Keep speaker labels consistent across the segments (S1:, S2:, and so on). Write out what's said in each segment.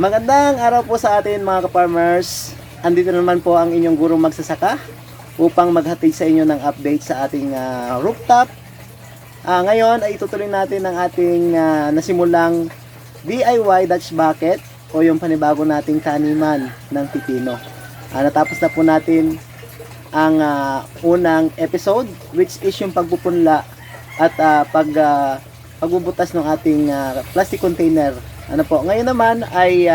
S1: Magandang araw po sa atin mga ka-farmers. Andito naman po ang inyong gurong magsasaka upang maghatid sa inyo ng update sa ating rooftop. Ngayon ay itutuloy natin ang ating nasimulang DIY Dutch Bucket o yung panibago nating taniman ng pipino. Natapos na po natin ang unang episode, which is yung pagpupunla at pagbubutas ng ating plastic container. Ngayon naman ay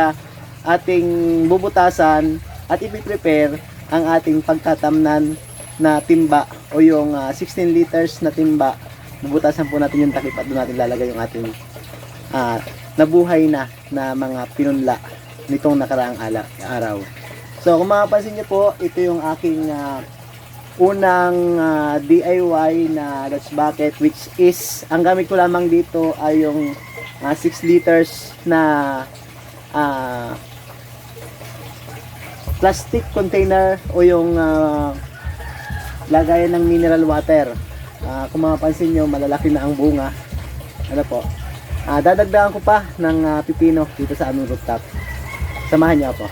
S1: ating bubutasan at i-prepare ang ating pagtatamnan na timba o yung 16 liters na timba. Bubutasan po natin yung takip at doon natin lalagay yung ating nabuhay na mga pinunla nitong nakaraang araw. So kung mapapansin niyo po, ito yung aking unang DIY na Dutch bucket, which is ang gamit ko lamang dito ay yung 6 liters na plastic container o yung lagayan ng mineral water. Kung mapapansin nyo, malalaki na ang bunga. Dadagdagan ko pa ng pipino dito sa aming rooftop. Samahan niyo ako.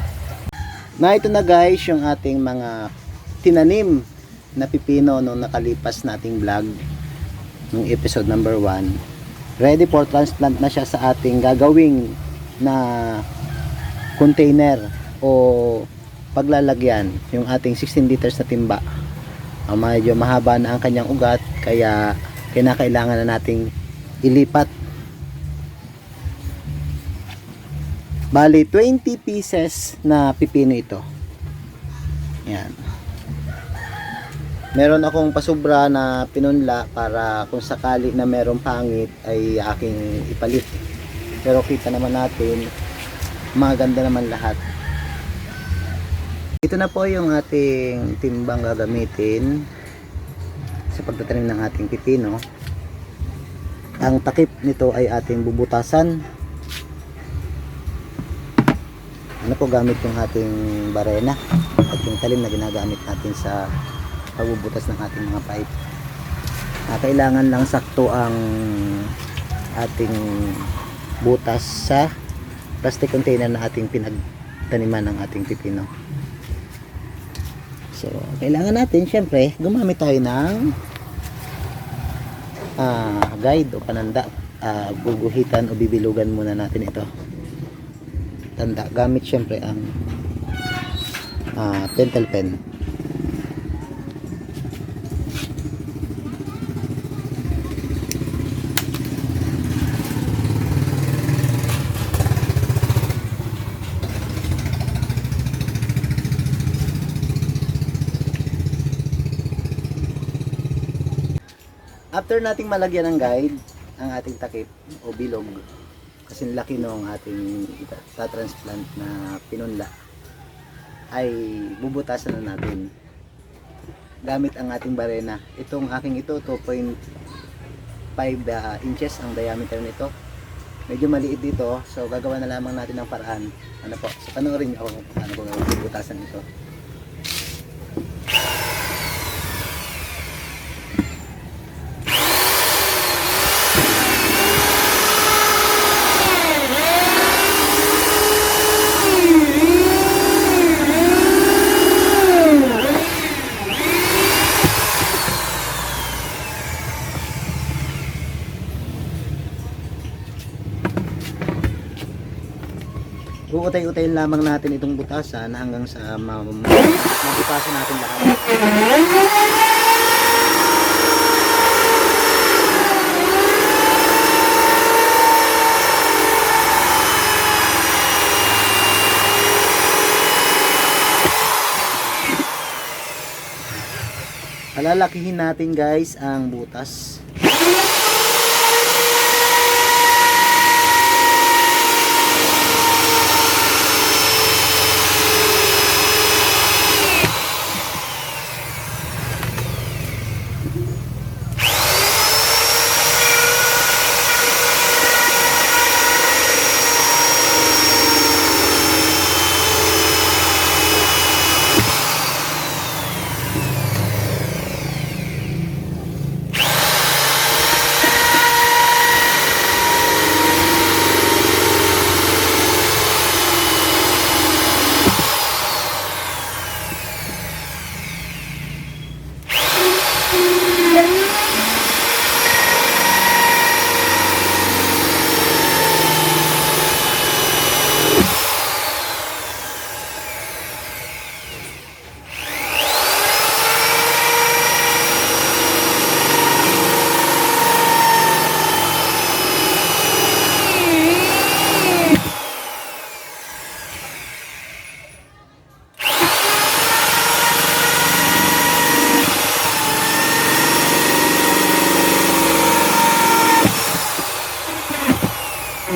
S1: Ito na guys yung ating mga tinanim na pipino nung nakalipas nating vlog nung episode number 1. Ready for transplant na siya sa ating gagawing na container o paglalagyan, yung ating 16 liters na timba. Medyo mahaba na ang kanyang ugat, kaya kinakailangan na nating ilipat. Bali 20 pieces na pipino ito. Yan. Meron akong pasubra na pinunla para kung sakali na merong pangit ay aking ipalit. Pero kita naman natin, maganda naman lahat. Ito na po yung ating timbang gagamitin sa pagtatanim ng ating pipino. Ang takip nito ay ating bubutasan. Gamit yung ating barena at yung talim na ginagamit natin sa pagbubutas ng ating mga pipe. Kailangan lang sakto ang ating butas sa plastic container na ating pinagtaniman ng ating pipino. So, kailangan natin syempre gumamit tayo ng guide o pananda. Guguhitan o bibilugan muna natin ito. Tanda, gamit syempre ang pentel pen. After nating malagyan ng guide ang ating takip o bilog, kasi laki nung ating transplant na pinunla, ay bubutasan na natin gamit ang ating barena. Itong aking ito 2.5 inches ang diameter nito. Medyo maliit dito, so gagawa na lamang natin ng paraan. So panoorin niyo ako paano ko bubutasan ito. Uutay-utayin lamang natin itong butasan hanggang sa mabutasan natin lahat. Alalakihin natin guys ang butas.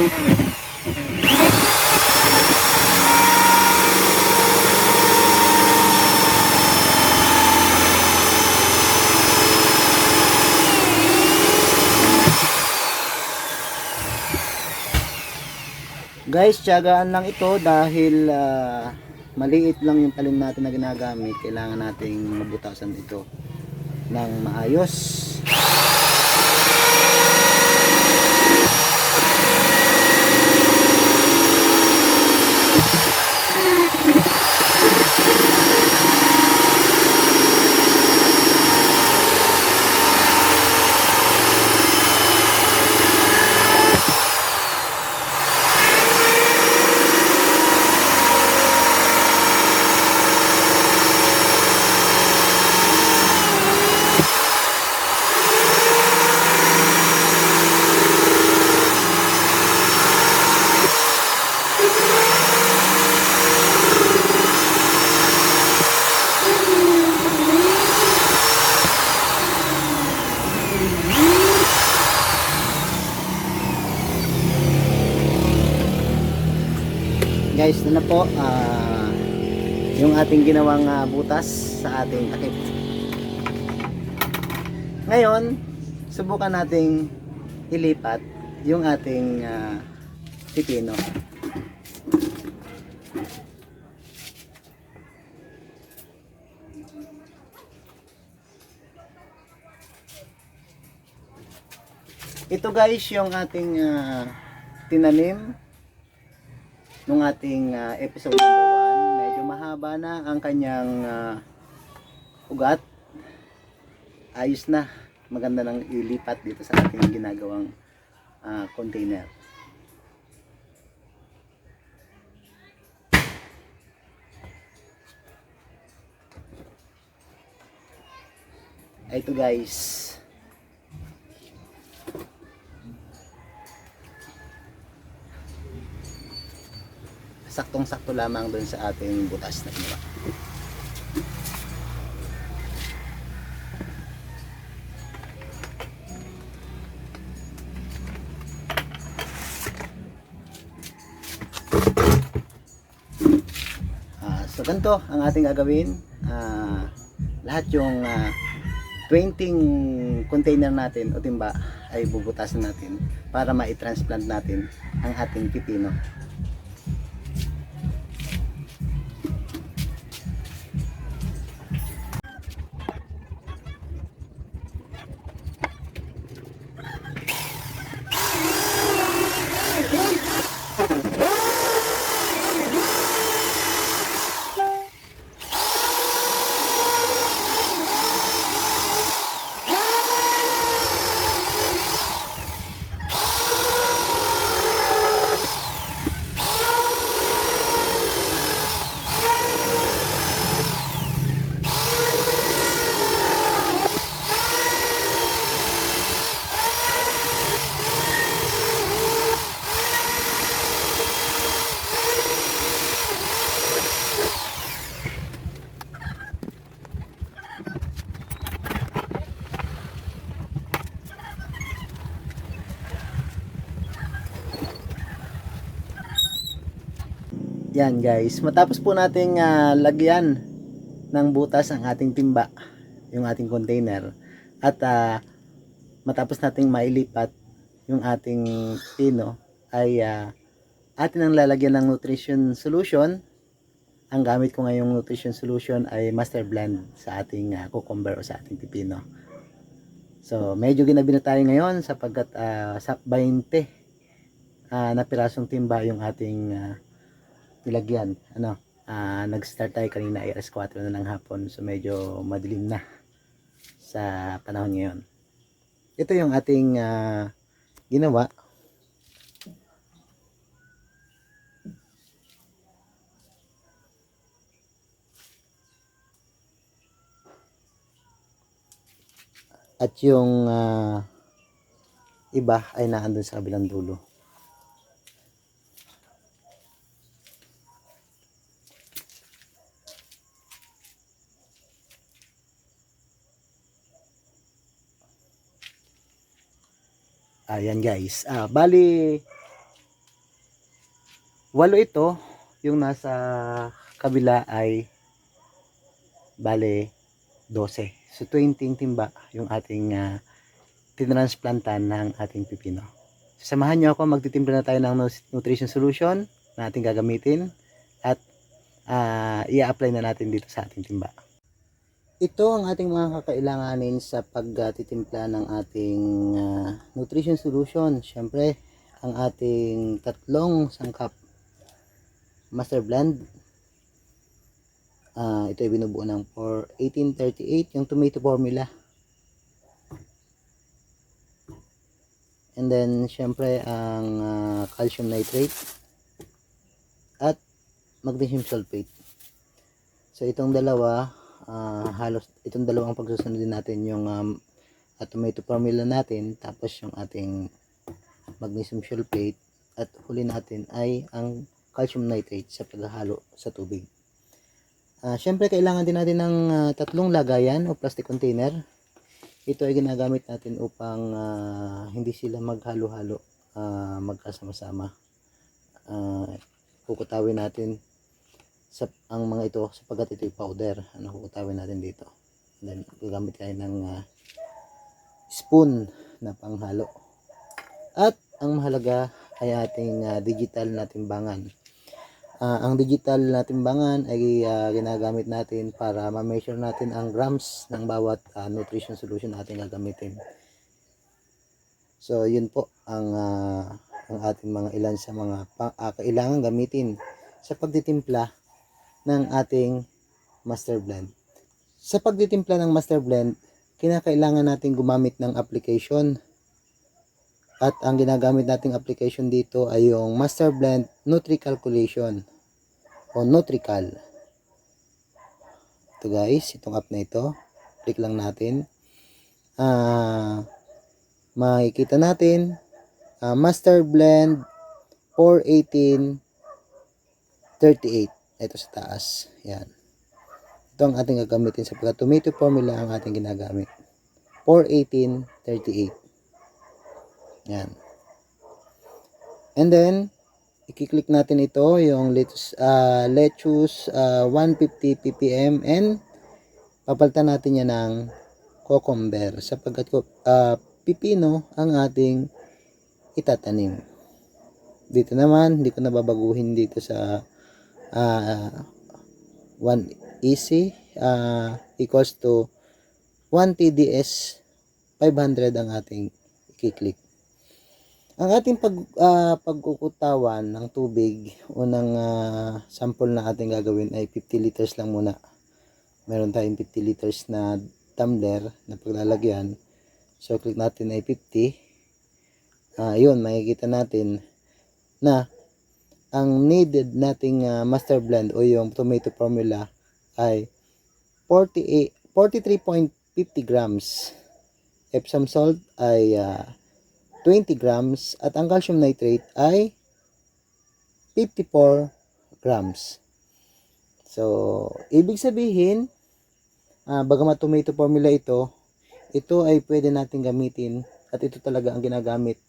S1: Guys, tiyagaan lang ito dahil maliit lang yung talim natin na ginagamit. Kailangan nating mabutasan ito ng maayos. Guys, na po yung ating ginawang butas sa ating takip. Ngayon, subukan nating ilipat yung ating pipino. Ito guys yung ating tinanim nung ating episode number 1. Medyo mahaba na ang kanyang ugat. Ayos na. Maganda nang ilipat dito sa ating ginagawang container. Ito guys. Saktong-sakto lamang dun sa ating butas na ginawa. So ganito ang ating gagawin. Lahat yung 20 container natin o timba ay bubutasan natin para ma-transplant natin ang ating pipino. Yan guys, matapos po nating lagyan ng butas ang ating timba, yung ating container, at matapos nating mailipat yung ating pino, ay atin ang lalagyan ng nutrition solution. Ang gamit ko ngayong nutrition solution ay Master Blend sa ating cucumber o sa ating pipino. So medyo ginabi na tayo ngayon sapagkat sa 20 na pirasong timba yung ating nilagyan. Nag-start tayo kanina ay alas 4 na ng hapon, so medyo madilim na sa panahon ngayon. Ito yung ating ginawa. At yung iba ay naandun sa kabilang dulo. Ayan guys. Bali Walo ito, yung nasa kabila ay bale 12. So 20 timba yung ating tinransplantan ng ating pipino. Samahan nyo ako, magtitimpla na tayo ng nutrition solution na ating gagamitin at i-apply na natin dito sa ating timba. Ito ang ating mga kakailanganin sa pagtitimpla ng ating nutrition solution. Siyempre, ang ating tatlong sangkap master blend. Ito ay binubuo ng 1838 yung tomato formula. And then, syempre, ang calcium nitrate at magnesium sulfate. So, itong dalawa, halos itong dalawang pagsusundin natin yung tomato formula natin, tapos yung ating magnesium sulfate, at huli natin ay ang calcium nitrate sa paghahalo sa tubig. Syempre, kailangan din natin ng tatlong lagayan o plastic container. Ito ay ginagamit natin upang hindi sila maghalo-halo, magkasama-sama. Kukutawin natin ang mga ito sapagkat ito ay powder. Kukutawin natin dito. And then, gagamit tayo ng spoon na panghalo. At ang mahalaga ay ating digital na timbangan. Ang digital na timbangan ay ginagamit natin para ma-measure natin ang grams ng bawat nutrition solution natin gagamitin. So, yun po ang ating mga ilan sa mga kailangan gamitin sa pagtitimpla ng ating master blend. Sa pagtitimpla ng master blend, kinakailangan natin gumamit ng application. At ang ginagamit nating application dito ay yung Master Blend Nutri Calculation o Nutrical. Ito guys, itong app na ito. Click lang natin. Makikita natin Master Blend 41838. Ito sa taas. Yan. Ito ang ating gagamitin sapagkat tomato formula ang ating ginagamit. 41838. Yan. And then, i-click natin ito, yung lettuce 150 ppm, and papalitan natin yan ng cucumber sapagkat pipino ang ating itatanim. Dito naman, hindi ko nababaguhin dito sa 1 easy equals to 1 TDS 500 ang ating i-click. Ang ating pagkukutawan ng tubig, unang sample na ating gagawin ay 50 liters lang muna. Meron tayong 50 liters na tumbler na paglalagyan. So, click natin ay 50. Yun, makikita natin na ang needed nating master blend o yung tomato formula ay 43.50 grams. Epsom salt ay 20 grams at ang calcium nitrate ay 54 grams. So, ibig sabihin, bagamat tomato formula ito ay pwede natin gamitin at ito talaga ang ginagamit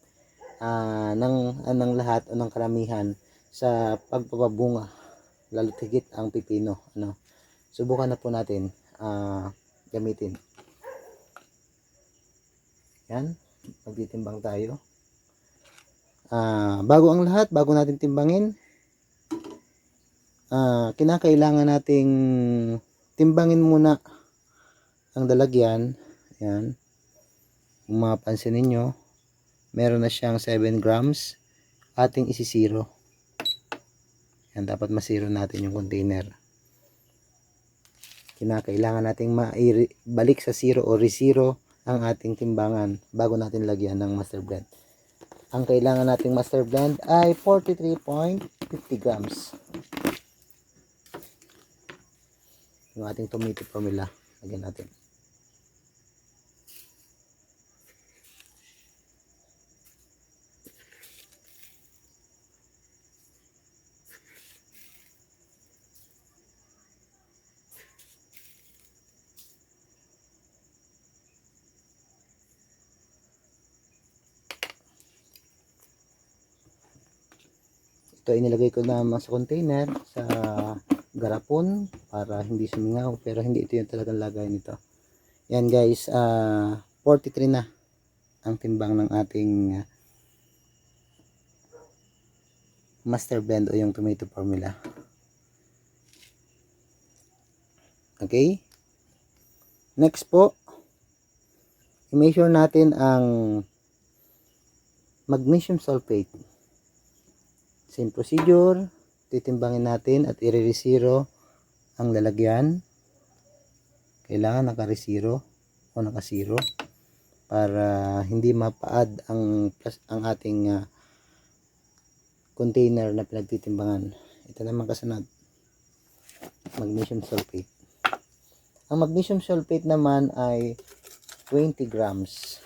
S1: ng lahat o ng karamihan sa pagpapabunga, lalo tigit ang pipino. Subukan na po natin gamitin. Yan. Magtitimbang tayo. Bago ang lahat, bago natin timbangin, kinakailangan nating timbangin muna ang dalagyan. Ayan. Kung mapansin ninyo, meron na siyang 7 grams. Ating isi-zero. Yan, dapat masiro natin yung container. Kinakailangan nating balik sa zero o re-zero ang ating timbangan bago natin lagyan ng master blend. Ang kailangan nating master blend ay 43.50 grams. Yung ating tomato formula, lagyan natin. Ito ay nilagay ko naman sa container sa garapon para hindi sumingaw, pero hindi ito yung talagang lagay nito. Yan guys, 43 na ang timbang ng ating master blend o yung tomato formula. Okay, next po, i-measure natin ang magnesium sulfate. Same procedure, titimbangin natin at i-re-zero ang lalagyan. Kailangan naka-zero o naka-zero para hindi mapaad ang ating container na pinagtitimbangan. Ito naman kasunod, magnesium sulfate. Ang magnesium sulfate naman ay 20 grams.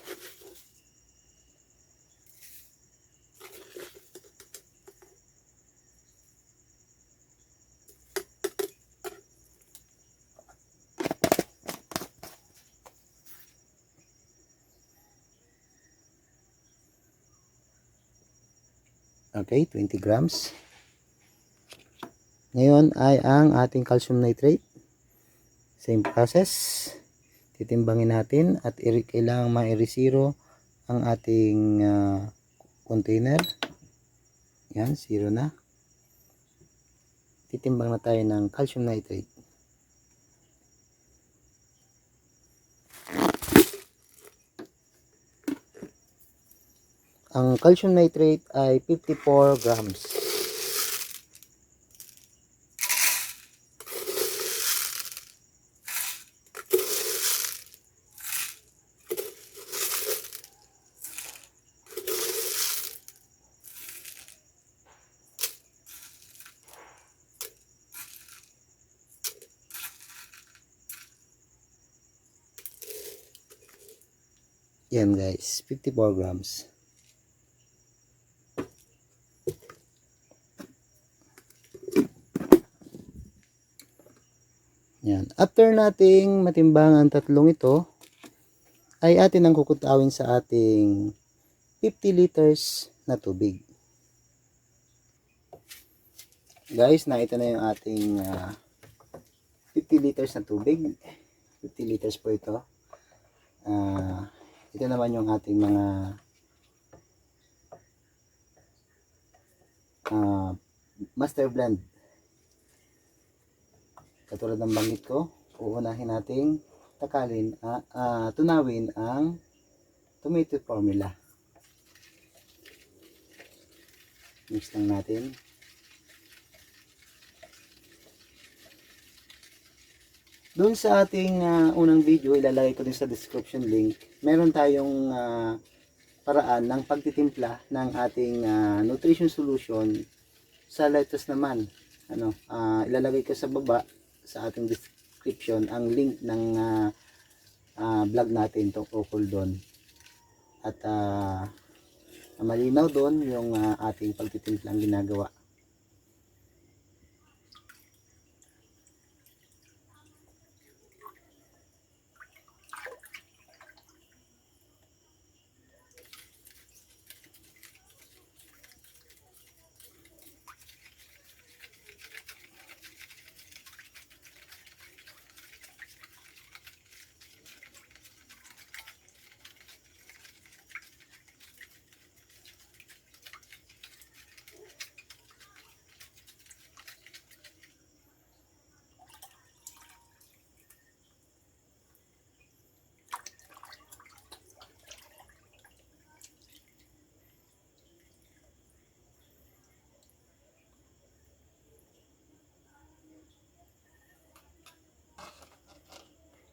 S1: Okay, 20 grams. Ngayon ay ang ating calcium nitrate. Same process. Titimbangin natin at kailangan ma-zero ang ating container. Yan, zero na. Titimbang na tayo ng calcium nitrate. Ang calcium nitrate ay 54 grams. Yan guys, 54 grams. Yan. After nating matimbang ang tatlong ito, ay atin ang kukutawin sa ating 50 liters na tubig. Guys, nakita na yung ating 50 liters na tubig. 50 liters po ito. Ito naman yung ating mga master blend. Katulad ng banggit ko, uunahin nating tunawin ang tomato formula. Mix lang natin. Doon sa ating unang video, ilalagay ko din sa description link, meron tayong paraan ng pagtitimpla ng ating nutrition solution sa lettuce naman. Ilalagay ko sa baba sa ating description ang link ng vlog natin tungkol doon. At malinaw doon yung ating pagtitimplang ginagawa.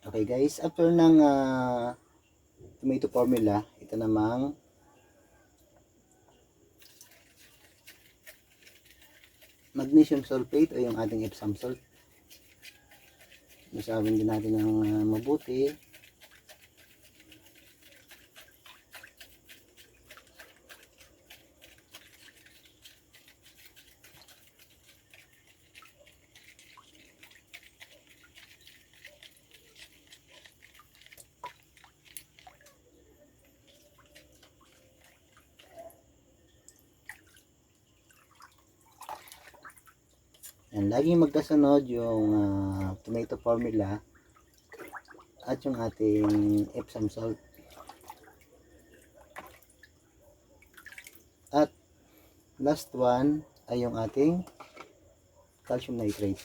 S1: Okay guys, after ng tomato formula, ito namang magnesium sulfate o yung ating Epsom salt. Masawin din natin ng mabuti. Yan, laging magkasunod yung tomato formula at yung ating Epsom salt. At last one ay yung ating calcium nitrate.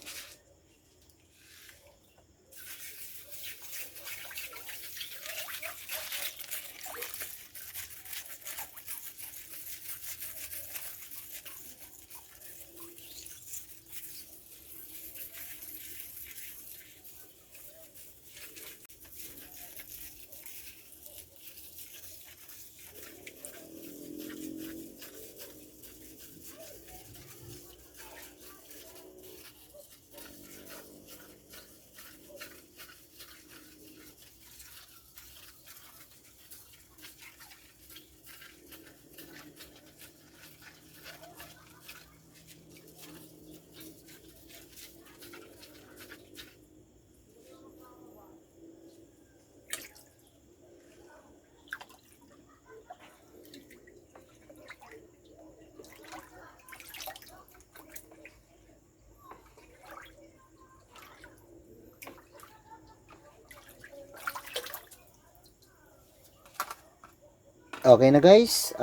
S1: Okay na guys,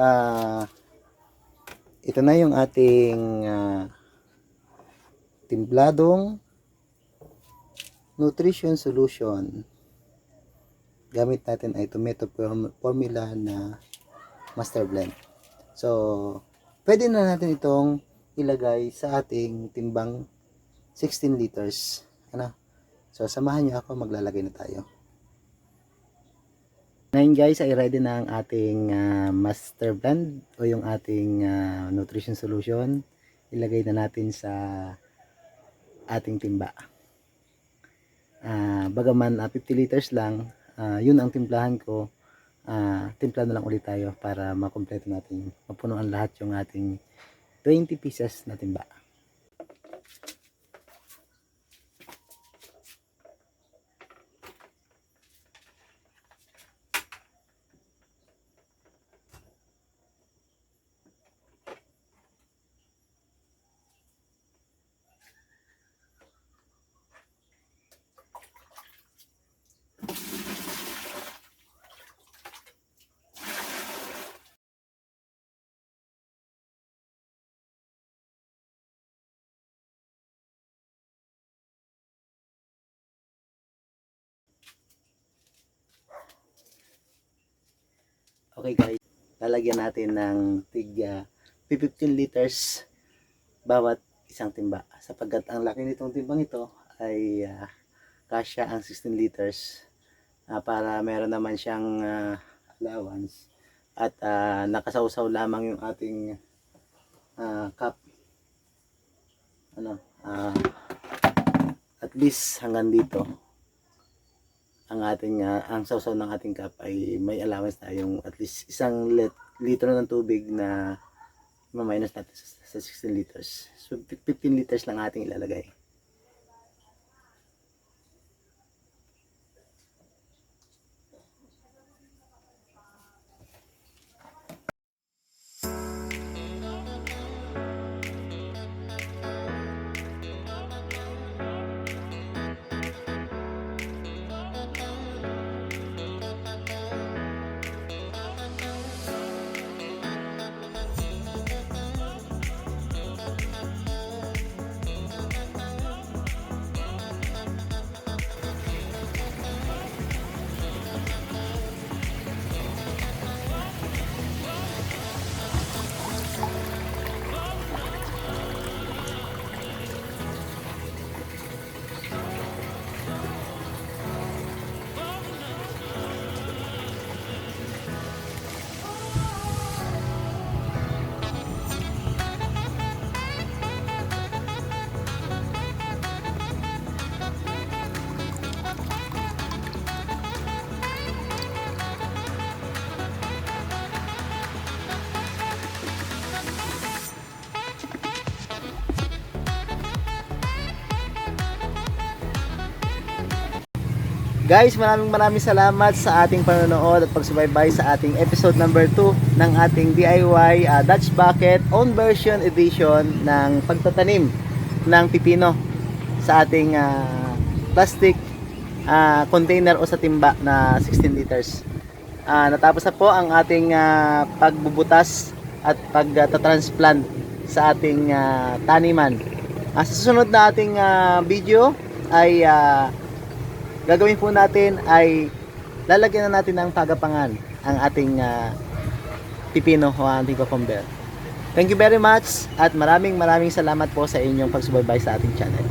S1: ito na yung ating timpladong nutrition solution. Gamit natin ay tomato formula na master blend. So, pwede na natin itong ilagay sa ating timbang 16 liters. Ano? So, samahan niyo ako, maglalagay na tayo. Ngayon guys ay ready na ang ating master blend o yung ating nutrition solution. Ilagay na natin sa ating timba. Bagaman 50 liters lang, yun ang timplahan ko. Timpla na lang ulit tayo para makompleto natin, mapunuan lahat yung ating 20 pieces na timba. Okay guys, lalagyan natin ng tig 15 liters bawat isang timba. Sapagkat ang laki nitong timbang ito ay kasya ang 16 liters para meron naman siyang allowance. At nakasawsaw lamang yung ating cup. At least hanggang dito. Ang ating ang sausaw ng ating cup ay may allowance tayong at least isang litro ng tubig na ma-minus natin sa 16 liters. So 15 liters lang ating ilalagay. Guys, maraming salamat sa ating panonood at pagsubaybay sa ating episode number 2 ng ating DIY Dutch Bucket own version edition ng pagtatanim ng pipino sa ating plastic container o sa timba na 16 liters. Natapos na po ang ating pagbubutas at pagtatransplant sa ating taniman. Sa susunod na ating video ay gagawin po natin ay lalagyan na natin ng pagapangan ang ating pipino o ating cucumber. Thank you very much at maraming salamat po sa inyong pagsubaybay sa ating channel.